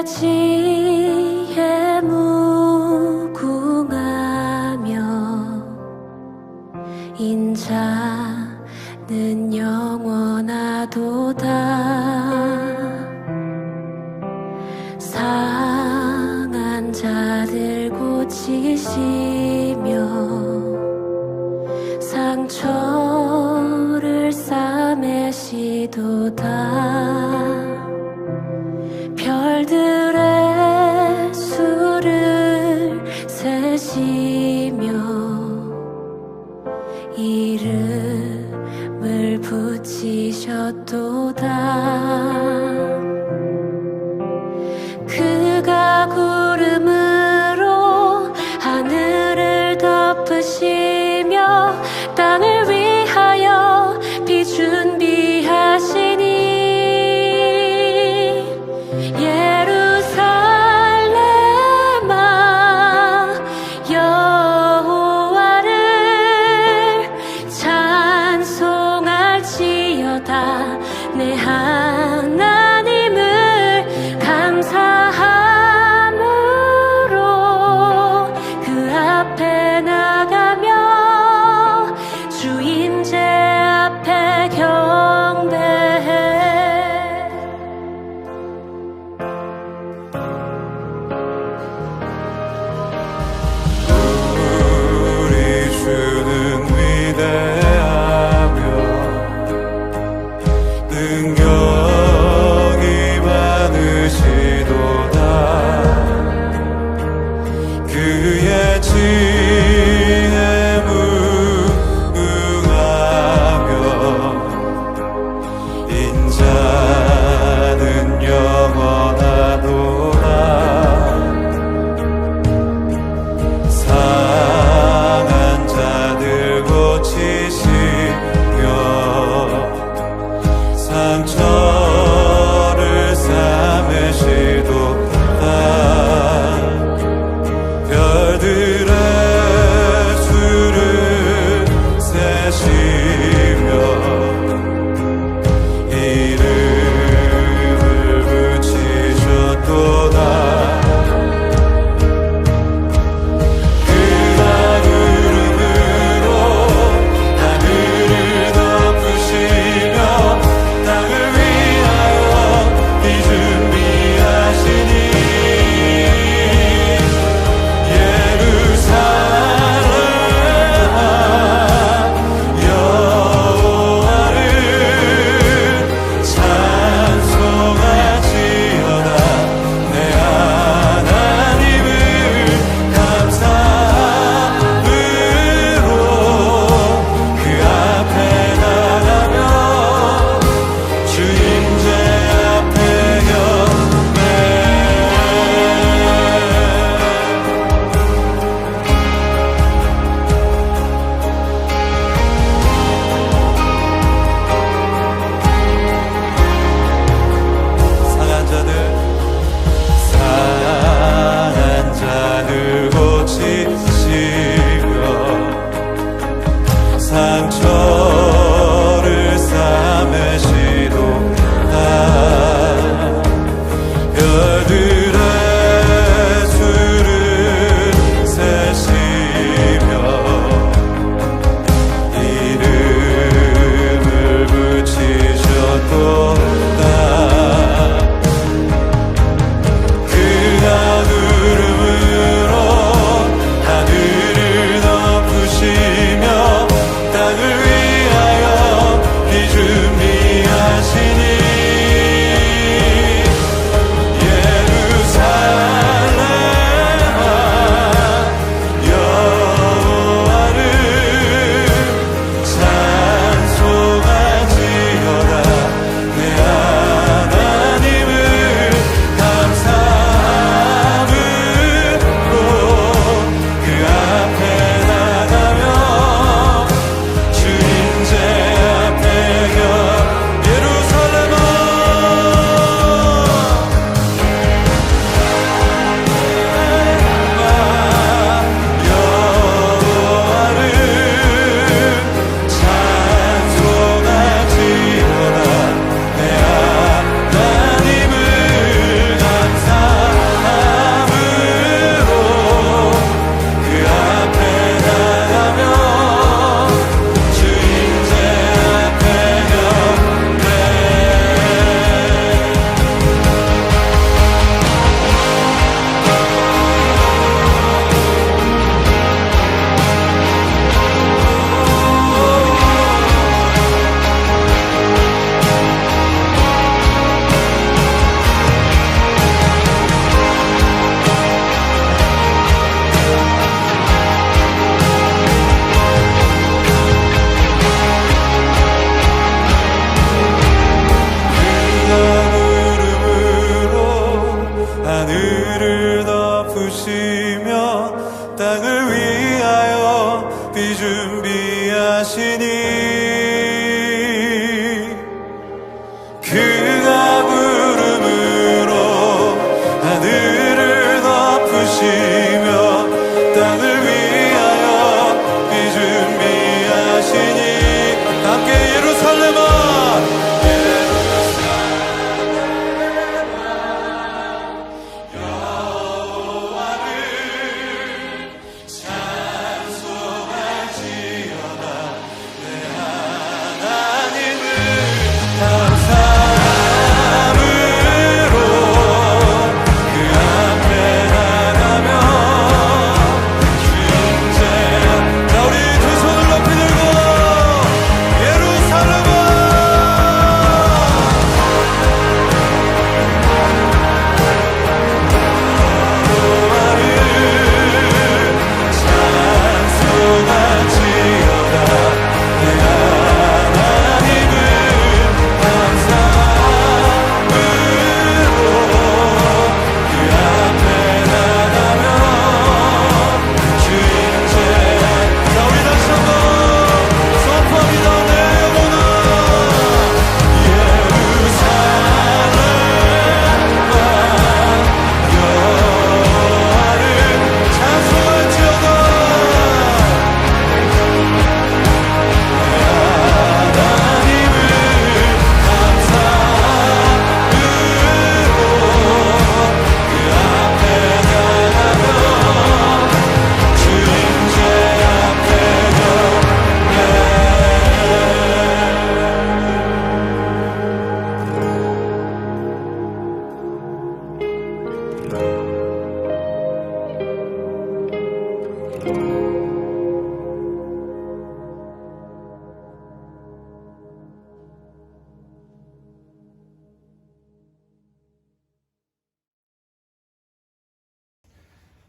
대지에 무궁하며 인자는 영원하도다. 상한 자들 고치시며 상처를 싸매시도다. 별들의 수를 세시며 이름을 붙이셨도다. 그가 구름으로 하늘을 덮으시며 땅을 위하여 비 준비하시니 예루살렘아 여호와를 찬송할지어다. 내 하나님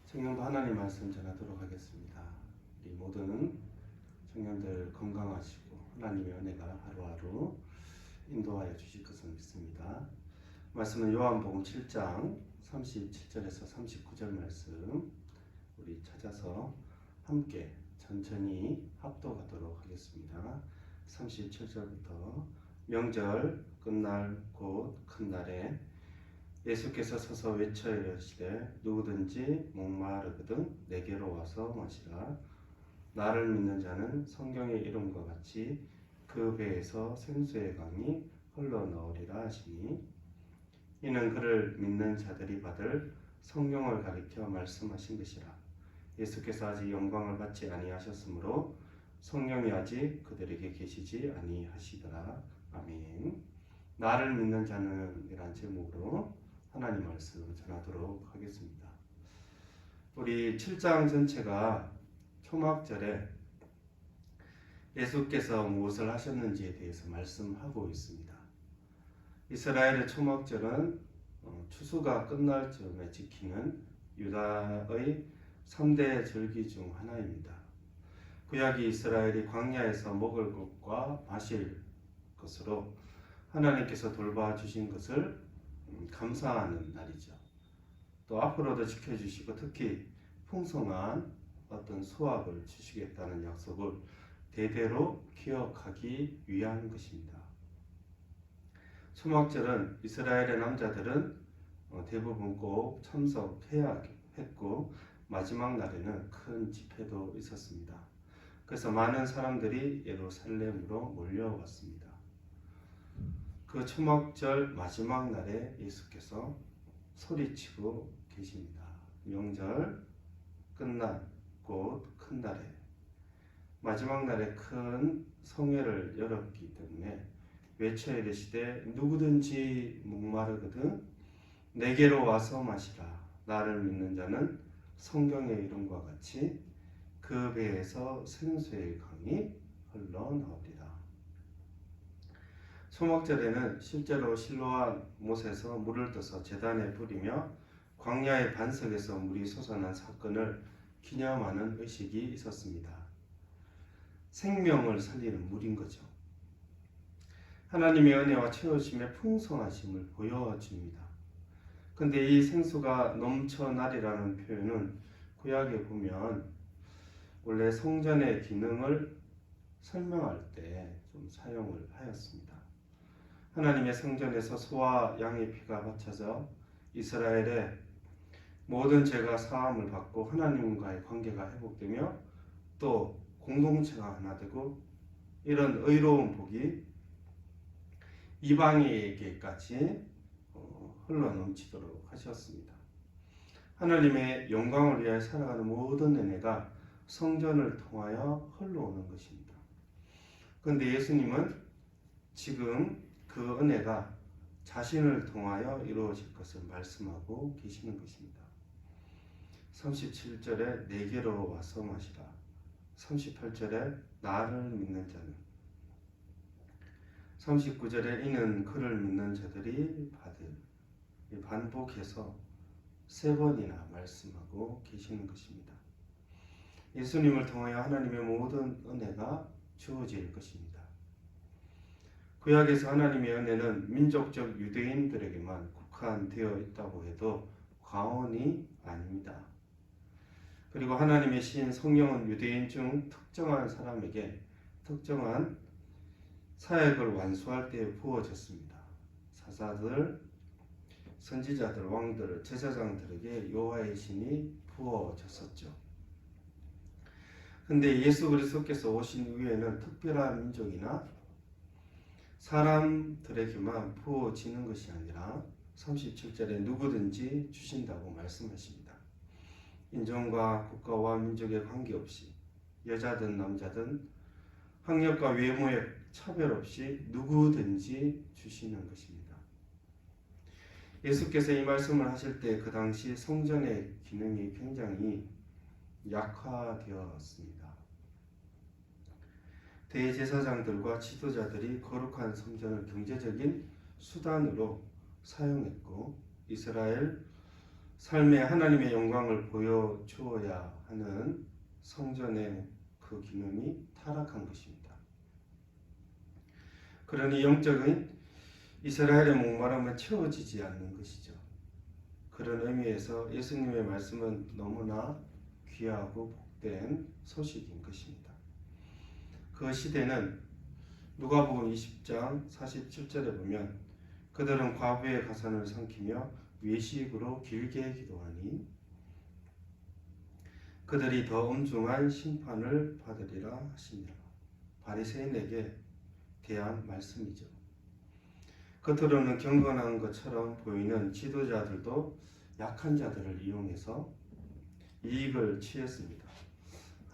청년부 하나님 말씀 전하도록 하겠습니다. 우리 모든 청년들 건강하시고 하나님의 은혜가 하루하루 인도하여 주실 것을 믿습니다. 말씀은 요한복음 7장 37절에서 39절 말씀 우리 찾아서 함께 천천히 합독하도록 하겠습니다. 37절부터 명절 끝날 곧 큰 날에 예수께서 서서 외쳐 이르시되 누구든지 목마르거든 내게로 와서 마시라. 나를 믿는 자는 성경의 이름과 같이 그 배에서 생수의 강이 흘러나오리라 하시니 이는 그를 믿는 자들이 받을 성령을 가리켜 말씀하신 것이라. 예수께서 아직 영광을 받지 아니하셨으므로 성령이 아직 그들에게 계시지 아니하시더라. 아멘. 나를 믿는 자는 이란 제목으로 하나님 말씀 전하도록 하겠습니다. 우리 7장 전체가 초막절에 예수께서 무엇을 하셨는지에 대해서 말씀하고 있습니다. 이스라엘의 초막절은 추수가 끝날 즈음에 지키는 유다의 3대 절기 중 하나입니다. 구약이 이스라엘이 광야에서 먹을 것과 마실 것으로 하나님께서 돌봐주신 것을 감사하는 날이죠. 또 앞으로도 지켜주시고 특히 풍성한 어떤 수확을 주시겠다는 약속을 대대로 기억하기 위한 것입니다. 초막절은 이스라엘의 남자들은 대부분 꼭 참석해야 했고 마지막 날에는 큰 집회도 있었습니다. 그래서 많은 사람들이 예루살렘으로 몰려왔습니다. 그 초막절 마지막 날에 예수께서 소리치고 계십니다. 명절 끝날 곧 큰 날에 마지막 날에 큰 성회를 열었기 때문에 외쳐 이르시되 누구든지 목마르거든 내게로 와서 마시라. 나를 믿는 자는 성경의 이름과 같이 그 배에서 생수의 강이 흘러나오리라. 초막절에는 실제로 실로암 못에서 물을 떠서 제단에 뿌리며 광야의 반석에서 물이 솟아난 사건을 기념하는 의식이 있었습니다. 생명을 살리는 물인 거죠. 하나님의 은혜와 채우심의 풍성하심을 보여줍니다. 근데 이 생수가 넘쳐나리라는 표현은 구약에 보면 원래 성전의 기능을 설명할 때 좀 사용을 하였습니다. 하나님의 성전에서 소와 양의 피가 바쳐져 이스라엘의 모든 죄가 사함을 받고 하나님과의 관계가 회복되며 또 공동체가 하나 되고 이런 의로운 복이 이방인에게까지 흘러넘치도록 하셨습니다. 하나님의 영광을 위하여 살아가는 모든 은혜가 성전을 통하여 흘러오는 것입니다. 그런데 예수님은 지금 그 은혜가 자신을 통하여 이루어질 것을 말씀하고 계시는 것입니다. 37절에 내게로 와서 마시라. 38절에 나를 믿는 자는 39절에 이는 그를 믿는 자들이 받을 반복해서 3번이나 말씀하고 계시는 것입니다. 예수님을 통하여 하나님의 모든 은혜가 주어질 것입니다. 구약에서 하나님의 은혜는 민족적 유대인들에게만 국한되어 있다고 해도 과언이 아닙니다. 그리고 하나님의 신 성령은 유대인 중 특정한 사람에게 특정한 사역을 완수할 때 부어졌습니다. 사사들, 선지자들, 왕들, 제사장들에게 여호와의 신이 부어졌었죠. 근데 예수 그리스도께서 오신 이후에는 특별한 민족이나 사람들에게만 부어지는 것이 아니라 37절에 누구든지 주신다고 말씀하십니다. 인종과 국가와 민족에 관계없이 여자든 남자든 학력과 외모에 차별 없이 누구든지 주시는 것입니다. 예수께서 이 말씀을 하실 때 그 당시 성전의 기능이 굉장히 약화되었습니다. 대제사장들과 지도자들이 거룩한 성전을 경제적인 수단으로 사용했고 이스라엘 삶에 하나님의 영광을 보여주어야 하는 성전의 그 기능이 타락한 것입니다. 그러니 영적인 이스라엘의 목마름은 채워지지 않는 것이죠. 그런 의미에서 예수님의 말씀은 너무나 귀하고 복된 소식인 것입니다. 그 시대는 누가복음 20장 47절에 보면 그들은 과부의 가산을 삼키며 외식으로 길게 기도하니 그들이 더 엄중한 심판을 받으리라 하시니라. 바리새인에게 대한 말씀이죠. 겉으로는 경건한 것처럼 보이는 지도자들도 약한 자들을 이용해서 이익을 취했습니다.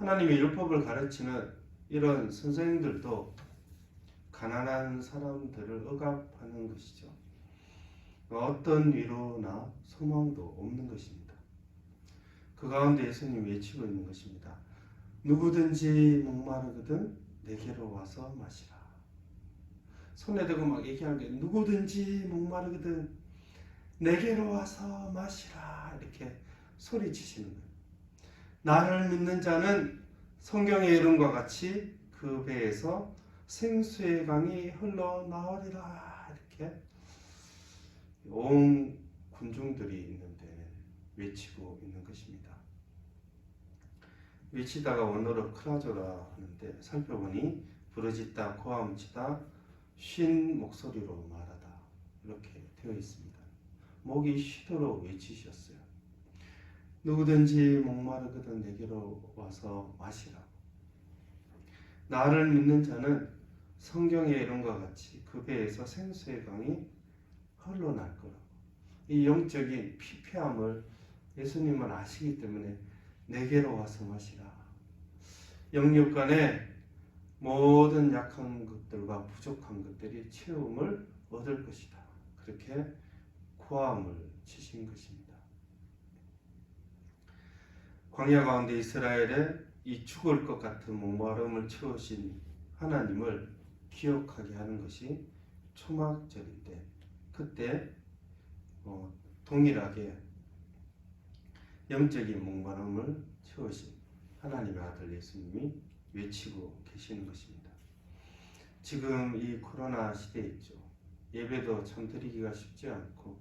하나님의 율법을 가르치는 이런 선생님들도 가난한 사람들을 억압하는 것이죠. 어떤 위로나 소망도 없는 것입니다. 그 가운데 예수님이 외치고 있는 것입니다. 누구든지 목마르거든 내게로 와서 마시라. 손에 대고 막 얘기하는 게 누구든지 목마르거든 내게로 와서 마시라 이렇게 소리치시는 거예요. 나를 믿는 자는 성경의 이름과 같이 그 배에서 생수의 강이 흘러나오리라 이렇게 온 군중들이 있는데 외치고 있는 것입니다. 외치다가 원어로 크라조라 하는데 살펴보니 부르짖다 고함치다 쉰 목소리로 말하다 이렇게 되어 있습니다. 목이 쉬도록 외치셨어요. 누구든지 목마르거든 내게로 와서 마시라고. 나를 믿는 자는 성경의 이름과 같이 그 배에서 생수의 강이 흘러날 거라고. 이 영적인 피폐함을 예수님은 아시기 때문에 내게로 와서 마시라. 영육 간에 모든 약한 것들과 부족한 것들이 채움을 얻을 것이다. 그렇게 고함을 치신 것입니다. 광야 가운데 이스라엘의 이 죽을 것 같은 목마름을 채우신 하나님을 기억하게 하는 것이 초막절인데 그때 동일하게 영적인 목마름을 채우신 하나님의 아들 예수님이 외치고 계시는 것입니다. 지금 이 코로나 시대에 있죠. 예배도 참 드리기가 쉽지 않고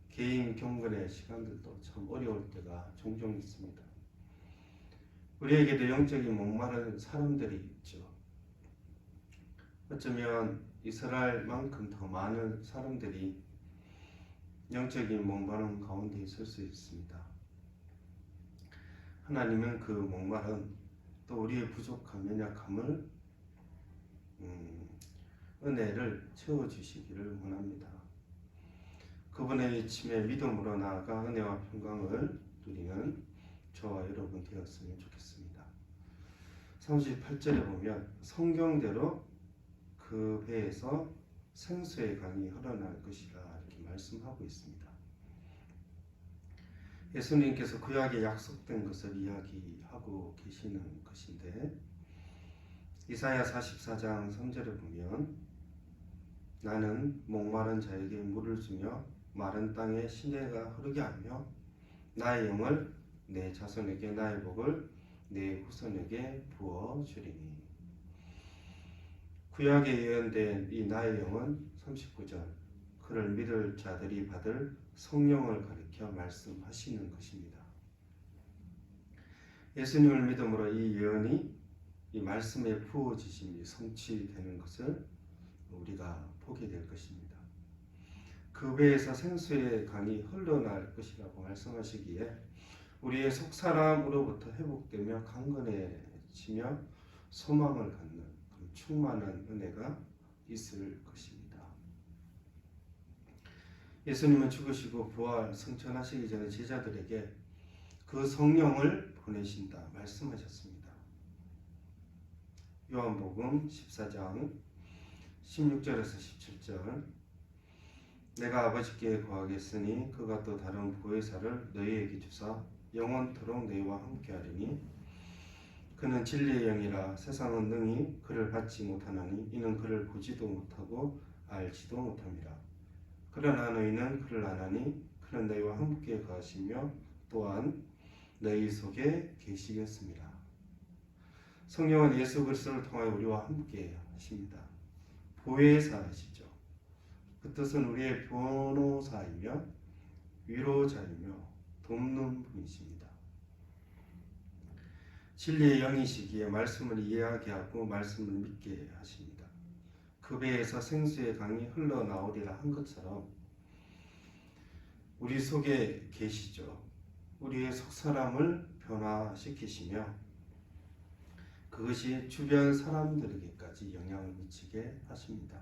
개인 경건의 시간들도 참 어려울 때가 종종 있습니다. 우리에게도 영적인 목마른 사람들이 있죠. 어쩌면 이스라엘만큼 더 많은 사람들이 영적인 목마름 가운데 있을 수 있습니다. 하나님은 그 목마름 또 우리의 부족한 연약함을 은혜를 채워주시기를 원합니다. 그분의 외침에 믿음으로 나아가 은혜와 평강을 누리는 저와 여러분 되었으면 좋겠습니다. 38절에 보면 성경대로 그 배에서 생수의 강이 흘러날 것이라 이렇게 말씀하고 있습니다. 예수님께서 구약에 약속된 것을 이야기하고 계시는 것인데 이사야 44장 3절에 보면 나는 목마른 자에게 물을 주며 마른 땅에 시내가 흐르게 하며 나의 영을 내 자손에게 나의 복을 내 후손에게 부어주리니. 구약에 예언된 이 나의 영은 39절 그를 믿을 자들이 받을 성령을 가리켜 말씀하시는 것입니다. 예수님을 믿음으로 이 예언이 이 말씀에 부어지심이 성취되는 것을 우리가 보게 될 것입니다. 그 배에서 생수의 강이 흘러날 것이라고 말씀하시기에 우리의 속사람으로부터 회복되며 강건해지며 소망을 갖는 그 충만한 은혜가 있을 것입니다. 예수님은 죽으시고 부활 승천하시기 전에 제자들에게 그 성령을 보내신다 말씀하셨습니다. 요한복음 14장 16절에서 17절 내가 아버지께 구하겠으니 그가 또 다른 보혜사를 너희에게 주사 영원토록 너희와 함께하리니 그는 진리의 영이라 세상은 능히 그를 받지 못하나니 이는 그를 보지도 못하고 알지도 못함이라. 그러나 너희는 그를 아나니 그는 너희와 함께 가시며 또한 너희 속에 계시겠습니다. 성령은 예수 그리스도를 통하여 우리와 함께 하십니다. 보혜사이시죠. 그 뜻은 우리의 변호사이며 위로자이며 돕는 분이십니다. 진리의 영이시기에 말씀을 이해하게 하고 말씀을 믿게 하십니다. 그 배에서 생수의 강이 흘러나오리라 한 것처럼 우리 속에 계시죠. 우리의 속사람을 변화시키시며 그것이 주변 사람들에게까지 영향을 미치게 하십니다.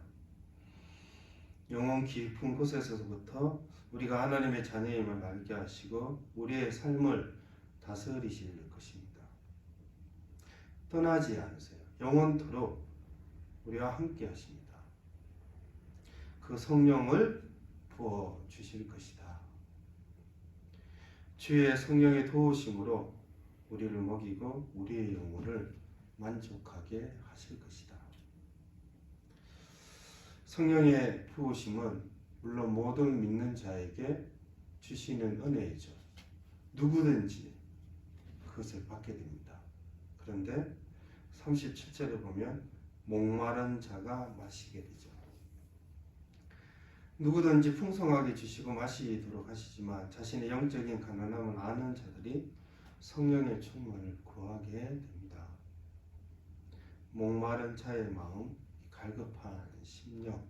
영혼 깊은 곳에서부터 우리가 하나님의 자녀임을 알게 하시고 우리의 삶을 다스리실 것입니다. 떠나지 않으세요. 영원토록 우리와 함께 하십니다. 그 성령을 부어주실 것이다. 주의 성령의 도우심으로 우리를 먹이고 우리의 영혼을 만족하게 하실 것이다. 성령의 부으심은 물론 모든 믿는 자에게 주시는 은혜이죠. 누구든지 그것을 받게 됩니다. 그런데 37절에 보면 목마른 자가 마시게 되죠. 누구든지 풍성하게 주시고 마시도록 하시지만 자신의 영적인 가난함을 아는 자들이 성령의 충만을 구하게 됩니다. 목마른 자의 마음, 갈급한 심령,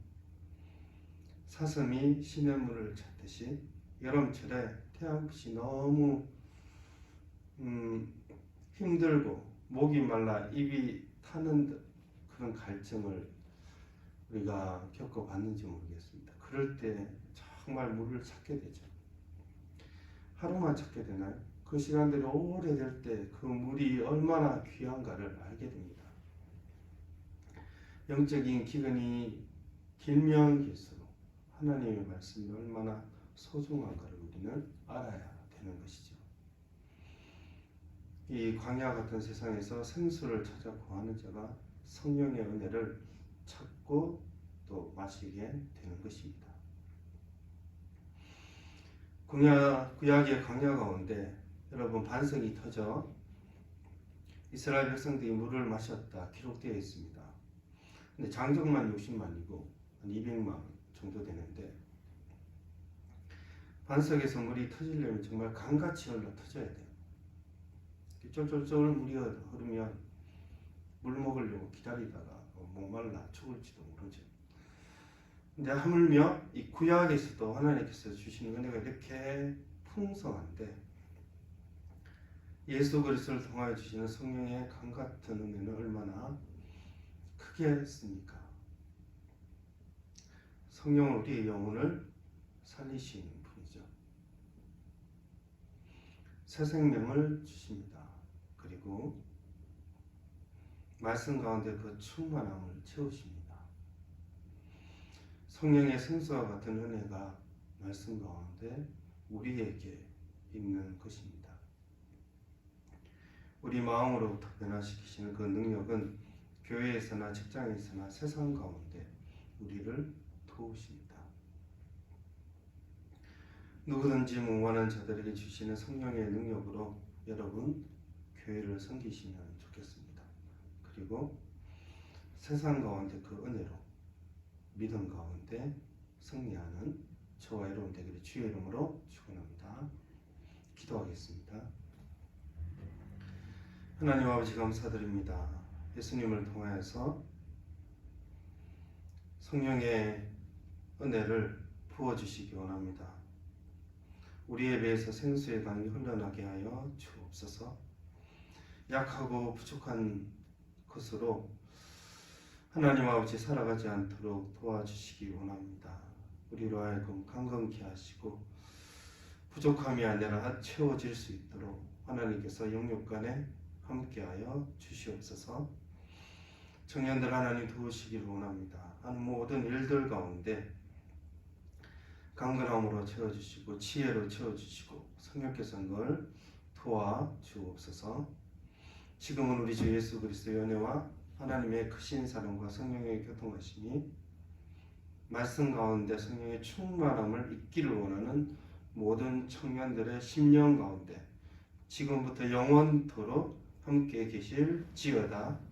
사슴이 시냇물을 찾듯이 여름철에 태양빛이 너무 힘들고 목이 말라 입이 타는 그런 갈증을 우리가 겪어봤는지 모르겠습니다. 그럴 때 정말 물을 찾게 되죠. 하루만 찾게 되나요? 그 시간들이 오래될 때 그 물이 얼마나 귀한가를 알게 됩니다. 영적인 기근이 길면 길수록 하나님의 말씀이 얼마나 소중한가를 우리는 알아야 되는 것이죠. 이 광야 같은 세상에서 생수를 찾아 구하는 자가 성령의 은혜를 찾고 또 마시게 되는 것입니다. 구약의 광야 가운데 여러분 반석이 터져 이스라엘 백성들이 물을 마셨다 기록되어 있습니다. 근데 장정만 60만이고 한 200만 정도 되는데 반석에서 물이 터지려면 정말 강같이 흘러 터져야 돼요. 쫄쫄쫄 물이 흐르면 물 먹으려고 기다리다가 목말라 죽을지도 모르죠. 근데 하물며 이 구약에서도 하나님께서 주시는 은혜가 이렇게 풍성한데 예수 그리스도를 통하여 주시는 성령의 강같은 은혜는 얼마나 크게 했습니까? 성령은 우리의 영혼을 살리시는 분이죠. 새 생명을 주십니다. 그리고 말씀 가운데 그 충만함을 채우십니다. 성령의 생수와 같은 은혜가 말씀 가운데 우리에게 있는 것입니다. 우리 마음으로부터 변화시키시는 그 능력은 교회에서나 직장에서나 세상 가운데 우리를 도우십니다. 누구든지 목마른 자들에게 주시는 성령의 능력으로 여러분 교회를 섬기시면 좋겠습니다. 그리고 세상 가운데 그 은혜로 믿음 가운데 승리하는 저와 여러분 되기를 주의 이름으로 축원합니다. 기도하겠습니다. 하나님 아버지 감사드립니다. 예수님을 통하여서 성령의 은혜를 부어주시기 원합니다. 우리의 배에서 생수의 강이 흘러나게 하여 주옵소서. 약하고 부족한 것으로 하나님 아버지 살아가지 않도록 도와주시기 원합니다. 우리로 하여금 강건케 하시고 부족함이 아니라 채워질 수 있도록 하나님께서 영육간에 함께하여 주시옵소서. 청년들 하나님 도우시기를 원합니다. 하는 모든 일들 가운데 강건함으로 채워주시고 지혜로 채워주시고 성령께서 그걸 도와주옵소서. 지금은 우리 주 예수 그리스도의 은혜와 하나님의 크신 사랑과 성령의 교통하심이 말씀 가운데 성령의 충만함을 잊기를 원하는 모든 청년들의 심령 가운데 지금부터 영원토록 함께 계실지어다.